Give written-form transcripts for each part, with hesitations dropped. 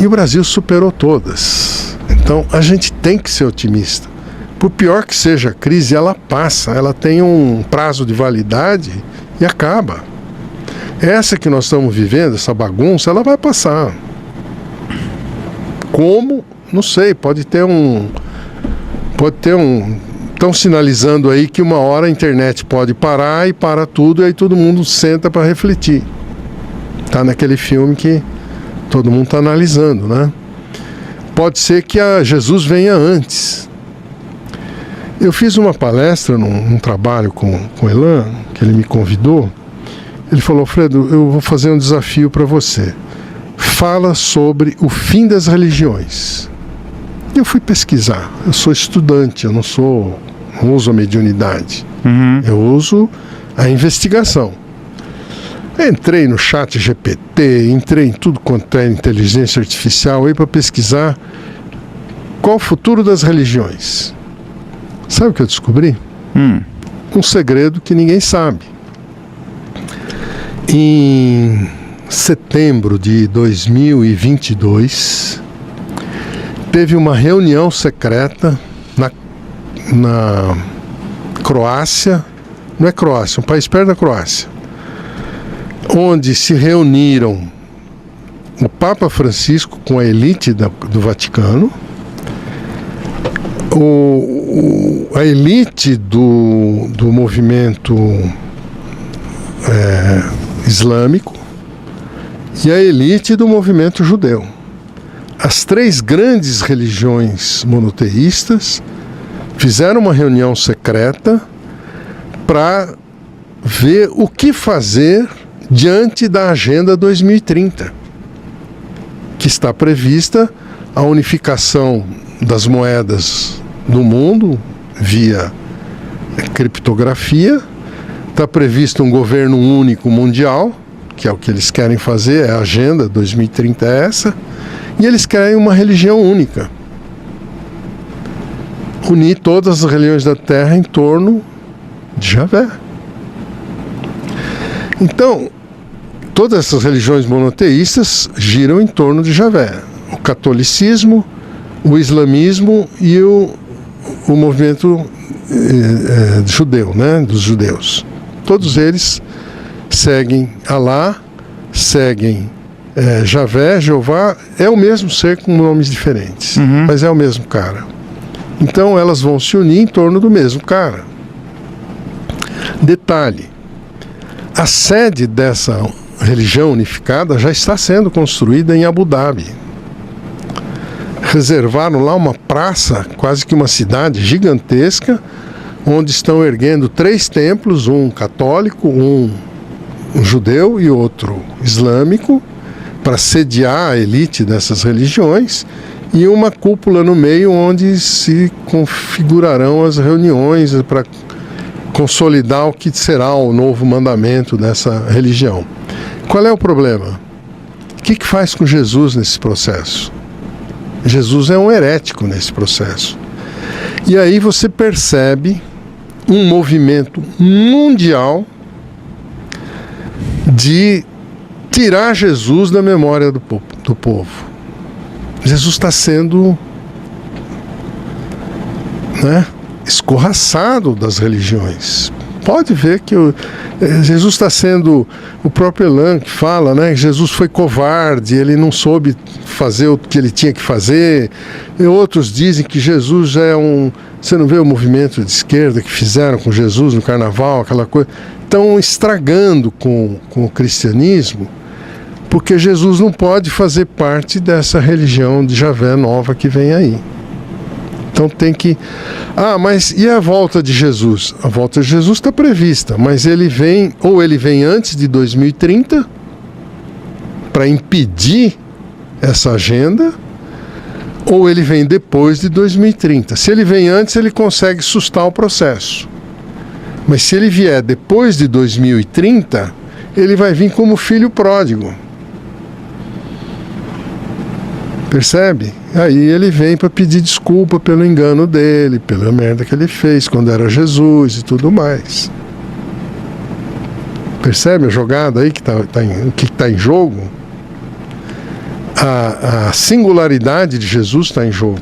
E o Brasil superou todas. Então a gente tem que ser otimista. Por pior que seja a crise, ela passa, ela tem um prazo de validade e acaba. Essa que nós estamos vivendo, essa bagunça, ela vai passar. Como? Não sei, pode ter um... Estão sinalizando aí que uma hora a internet pode parar e para tudo, e aí todo mundo senta para refletir. Está naquele filme que todo mundo está analisando, né? Pode ser que Jesus venha antes. Eu fiz uma palestra num trabalho com o Elan, que ele me convidou. Ele falou: Fredo, eu vou fazer um desafio para você. Fala sobre o fim das religiões. Eu fui pesquisar. Eu sou estudante, eu não uso a mediunidade. Eu uso a investigação. Entrei no chat GPT, entrei em tudo quanto é inteligência artificial aí para pesquisar qual o futuro das religiões. Sabe o que eu descobri? Um segredo que ninguém sabe. Em setembro de 2022, teve uma reunião secreta na Croácia, não é Croácia, um país perto da Croácia, onde se reuniram o Papa Francisco com a elite do Vaticano, a elite do movimento islâmico e a elite do movimento judeu. As três grandes religiões monoteístas fizeram uma reunião secreta para ver o que fazer diante da Agenda 2030, que está prevista a unificação das moedas do mundo via criptografia, está previsto um governo único mundial, que é o que eles querem fazer, a Agenda 2030 é essa, e eles querem uma religião única. Unir todas as religiões da Terra em torno de Javé. Então, todas essas religiões monoteístas giram em torno de Javé. O catolicismo, o islamismo e o movimento judeu, né, dos judeus. Todos eles seguem Alá, seguem Javé, Jeová, é o mesmo ser com nomes diferentes, mas é o mesmo cara. Então elas vão se unir em torno do mesmo cara. Detalhe, a sede dessa religião unificada já está sendo construída em Abu Dhabi. Reservaram lá uma praça, quase que uma cidade gigantesca, onde estão erguendo 3 templos, um católico, um judeu e outro islâmico, para sediar a elite dessas religiões, e uma cúpula no meio onde se configurarão as reuniões para consolidar o que será o novo mandamento dessa religião. Qual é o problema? O que faz com Jesus nesse processo? Jesus é um herético nesse processo. E aí você percebe um movimento mundial de tirar Jesus da memória do povo. Jesus está sendo, escorraçado das religiões. Pode ver que Jesus está sendo, o próprio Elan que fala, que Jesus foi covarde, ele não soube fazer o que ele tinha que fazer. E outros dizem que Jesus já é você não vê o movimento de esquerda que fizeram com Jesus no carnaval, aquela coisa. Estão estragando com o cristianismo, porque Jesus não pode fazer parte dessa religião de Javé nova que vem aí. Então tem que... mas e a volta de Jesus? A volta de Jesus está prevista, mas ele vem antes de 2030 para impedir essa agenda, ou ele vem depois de 2030. Se ele vem antes, ele consegue sustar o processo. Mas se ele vier depois de 2030, ele vai vir como filho pródigo. Percebe? Aí ele vem para pedir desculpa pelo engano dele, pela merda que ele fez quando era Jesus e tudo mais. Percebe a jogada aí que está em jogo? a singularidade de Jesus está em jogo.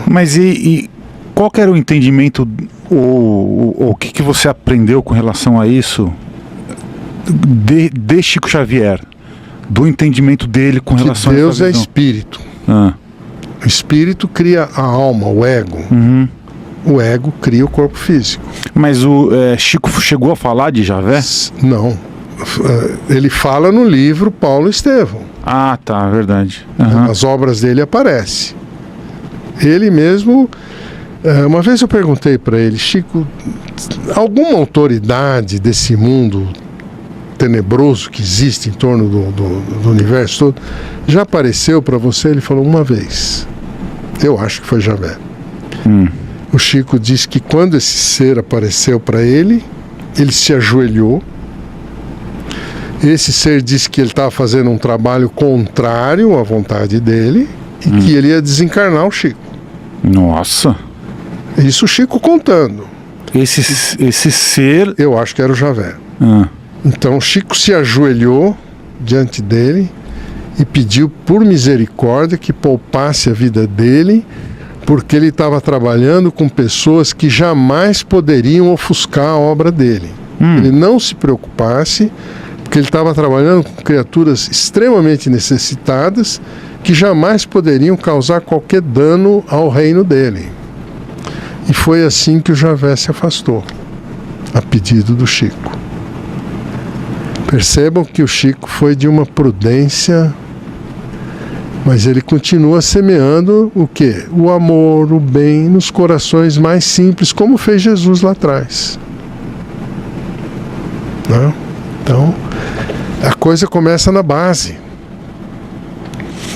Mas e qual que era o entendimento, ou o que você aprendeu com relação a isso de Chico Xavier? Do entendimento dele com relação a Deus essa é visão? espírito. Ah. O espírito cria a alma, o ego. Uhum. O ego cria o corpo físico. Mas o Chico chegou a falar de Javé? Não. Ele fala no livro Paulo Estevão. Ah, tá, verdade. Uhum. As obras dele aparecem. Ele mesmo... Uma vez eu perguntei para ele, Chico, alguma autoridade desse mundo tenebroso que existe em torno do universo todo já apareceu para você? Ele falou, uma vez. Eu acho que foi Javé. O Chico disse que quando esse ser apareceu para ele, ele se ajoelhou. Esse ser disse que ele estava fazendo um trabalho contrário à vontade dele e que ele ia desencarnar o Chico. Nossa! Isso o Chico contando. Esse ser... Eu acho que era o Javé. Então o Chico se ajoelhou diante dele e pediu por misericórdia que poupasse a vida dele, porque ele estava trabalhando com pessoas que jamais poderiam ofuscar a obra dele. Ele não se preocupasse, porque ele estava trabalhando com criaturas extremamente necessitadas que jamais poderiam causar qualquer dano ao reino dele. E foi assim que o Javé se afastou, a pedido do Chico. Percebam que o Chico foi de uma prudência, mas ele continua semeando o quê? O amor, o bem nos corações mais simples, como fez Jesus lá atrás. Não? Então, a coisa começa na base.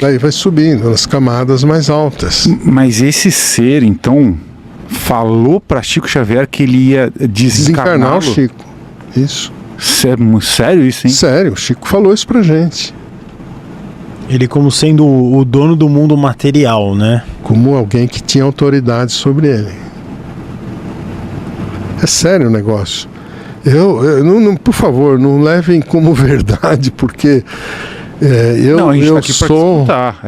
Aí vai subindo nas camadas mais altas. Mas esse ser, então, falou para Chico Xavier que ele ia desencarnar o Chico. Isso. Sério isso, hein? Sério, o Chico falou isso pra gente. Ele como sendo o dono do mundo material, né? Como alguém que tinha autoridade sobre ele. É sério o negócio. Por favor, não levem como verdade, porque a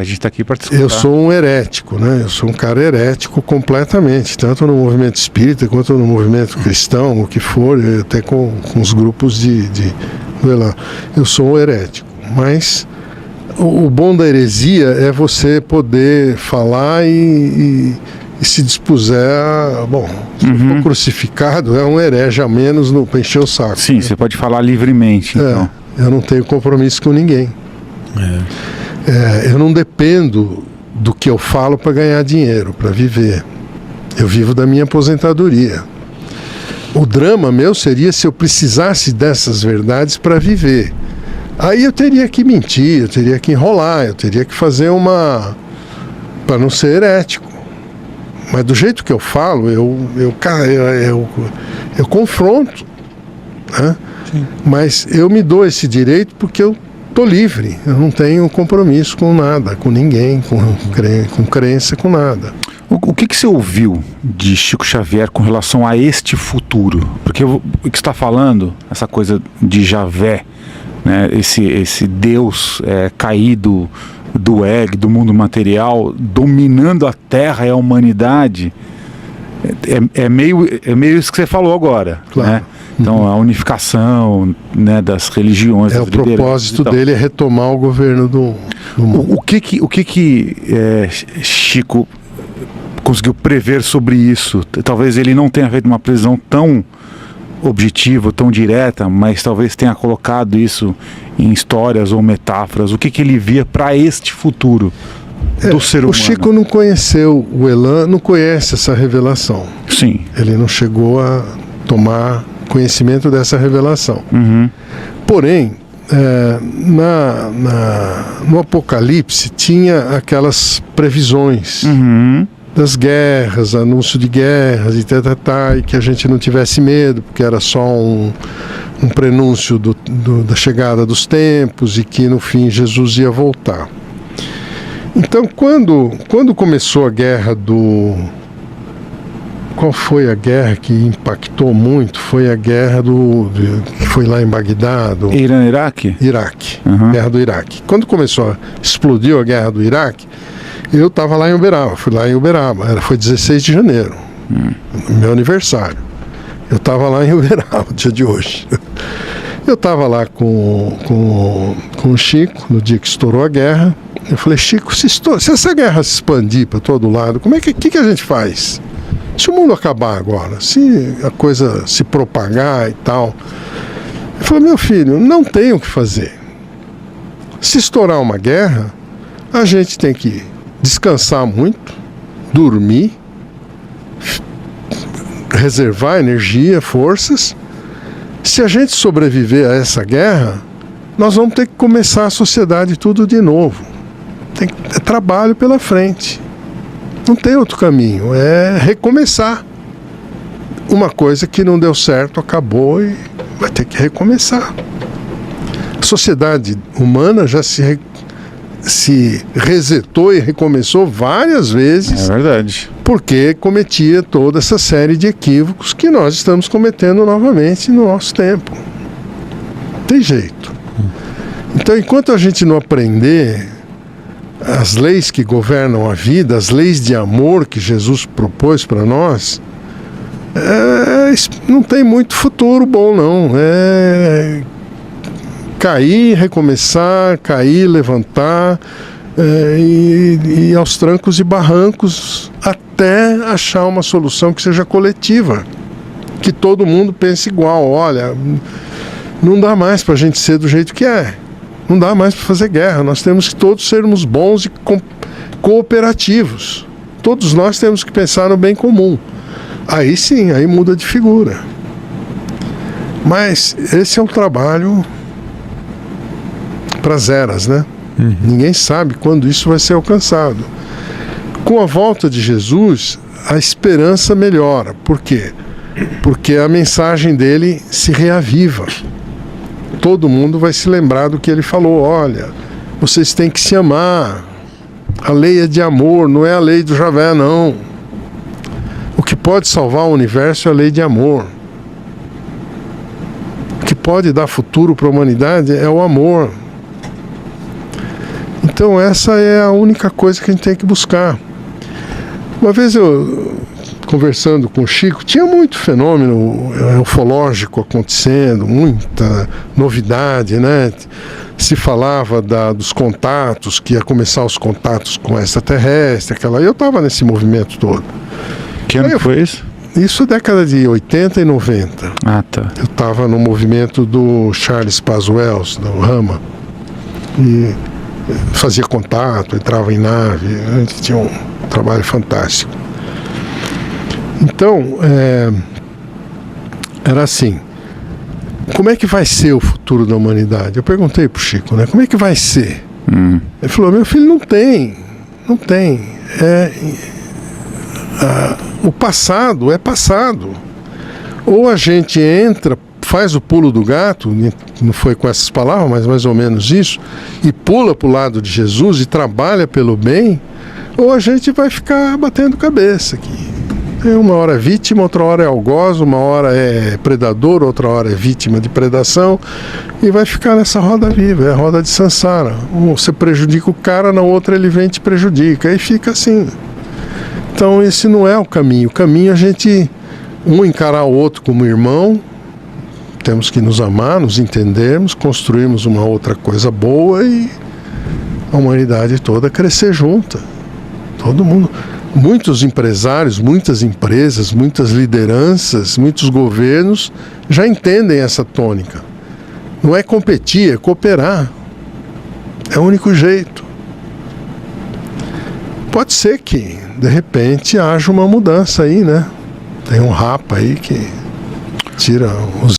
gente está aqui para discutir. Eu sou um herético, né? Eu sou um cara herético completamente, tanto no movimento espírita quanto no movimento cristão, o que for, até com os grupos de eu sou um herético. Mas o bom da heresia é você poder falar e se dispuser a... Bom, se for crucificado, é um herege a menos para encher o saco. Sim, você pode falar livremente. Então. Eu não tenho compromisso com ninguém. Eu não dependo do que eu falo para ganhar dinheiro, para viver. Eu vivo da minha aposentadoria. O drama meu seria se eu precisasse dessas verdades para viver. Aí eu teria que mentir, eu teria que enrolar, eu teria que fazer para não ser herético. Mas do jeito que eu falo, eu confronto, né? Mas eu me dou esse direito porque eu estou livre, eu não tenho compromisso com nada, com ninguém, com crença, com nada. O que você ouviu de Chico Xavier com relação a este futuro? Porque o que você está falando, essa coisa de Javé, né, esse Deus caído do ego, do mundo material, dominando a Terra e a humanidade, é meio isso que você falou agora, claro. Né? Então a unificação, né, das religiões, das o propósito dele é retomar o governo do mundo. O que Chico conseguiu prever sobre isso? Talvez ele não tenha feito uma previsão tão objetiva, tão direta, mas talvez tenha colocado isso em histórias ou metáforas. O que ele via para este futuro do ser humano? O Chico não conheceu o Elan, não conhece essa revelação. Sim. Ele não chegou a tomar conhecimento dessa revelação. Porém, no Apocalipse tinha aquelas previsões das guerras, anúncio de guerras e e que a gente não tivesse medo, porque era só um prenúncio da chegada dos tempos e que no fim Jesus ia voltar. Então, quando começou a guerra qual foi a guerra que impactou muito? Foi a guerra que foi lá em Bagdá, do Irã, Iraque? Iraque, Uhum. guerra do Iraque. Quando explodiu a guerra do Iraque, eu estava lá em Uberaba, fui lá em Uberaba, foi 16 de janeiro, meu aniversário. Eu estava lá em Uberaba, dia de hoje. Eu estava lá com o Chico, no dia que estourou a guerra. Eu falei, Chico, se essa guerra se expandir para todo lado, que a gente faz? Se o mundo acabar agora, se a coisa se propagar e tal. Eu falei, meu filho, não tem o que fazer. Se estourar uma guerra, a gente tem que descansar muito, dormir, reservar energia, forças. Se a gente sobreviver a essa guerra, nós vamos ter que começar a sociedade tudo de novo. É trabalho pela frente. Não tem outro caminho, é recomeçar. Uma coisa que não deu certo, acabou e vai ter que recomeçar. A sociedade humana já se resetou e recomeçou várias vezes. É verdade. Porque cometia toda essa série de equívocos que nós estamos cometendo novamente no nosso tempo. Tem jeito. Então, enquanto a gente não aprender as leis que governam a vida, as leis de amor que Jesus propôs para nós, não tem muito futuro bom, não. É cair, recomeçar, cair, levantar, e aos trancos e barrancos até achar uma solução que seja coletiva, que todo mundo pense igual. Olha, não dá mais para a gente ser do jeito que é, não dá mais para fazer guerra, nós temos que todos sermos bons e cooperativos, todos nós temos que pensar no bem comum. Aí sim, aí muda de figura. Mas esse é um trabalho para as eras, né? Ninguém sabe quando isso vai ser alcançado. Com a volta de Jesus, a esperança melhora. Por quê? Porque a mensagem dele se reaviva. Todo mundo vai se lembrar do que ele falou. Olha, vocês têm que se amar. A lei é de amor, não é a lei do Javé, não. O que pode salvar o universo é a lei de amor. O que pode dar futuro para a humanidade é o amor. Então essa é a única coisa que a gente tem que buscar. Uma vez eu, conversando com o Chico, tinha muito fenômeno ufológico acontecendo, muita novidade, né? Se falava dos contatos, que ia começar os contatos com extraterrestre, eu estava nesse movimento todo. Que ano foi isso? Isso década de 80 e 90. Ah, tá. Eu estava no movimento do Charles Paz Wells, do Rama. E fazia contato, entrava em nave, a gente tinha um trabalho fantástico. Então, era assim, como é que vai ser o futuro da humanidade? Eu perguntei pro Chico, né? Como é que vai ser? Ele falou, meu filho, não tem. O passado é passado. Ou a gente entra, faz o pulo do gato, não foi com essas palavras, mas mais ou menos isso, e pula para o lado de Jesus e trabalha pelo bem, ou a gente vai ficar batendo cabeça aqui. Uma hora é vítima, outra hora é algoz, uma hora é predador, outra hora é vítima de predação, e vai ficar nessa roda viva, é a roda de Sansara. Você prejudica o cara, na outra ele vem e te prejudica, e fica assim. Então esse não é o caminho. O caminho é a gente, encarar o outro como irmão, temos que nos amar, nos entendermos, construirmos uma outra coisa boa e a humanidade toda crescer junta. Todo mundo. Muitos empresários, muitas empresas, muitas lideranças, muitos governos já entendem essa tônica. Não é competir, é cooperar. É o único jeito. Pode ser que, de repente, haja uma mudança aí, né? Tem um rapa aí que tira os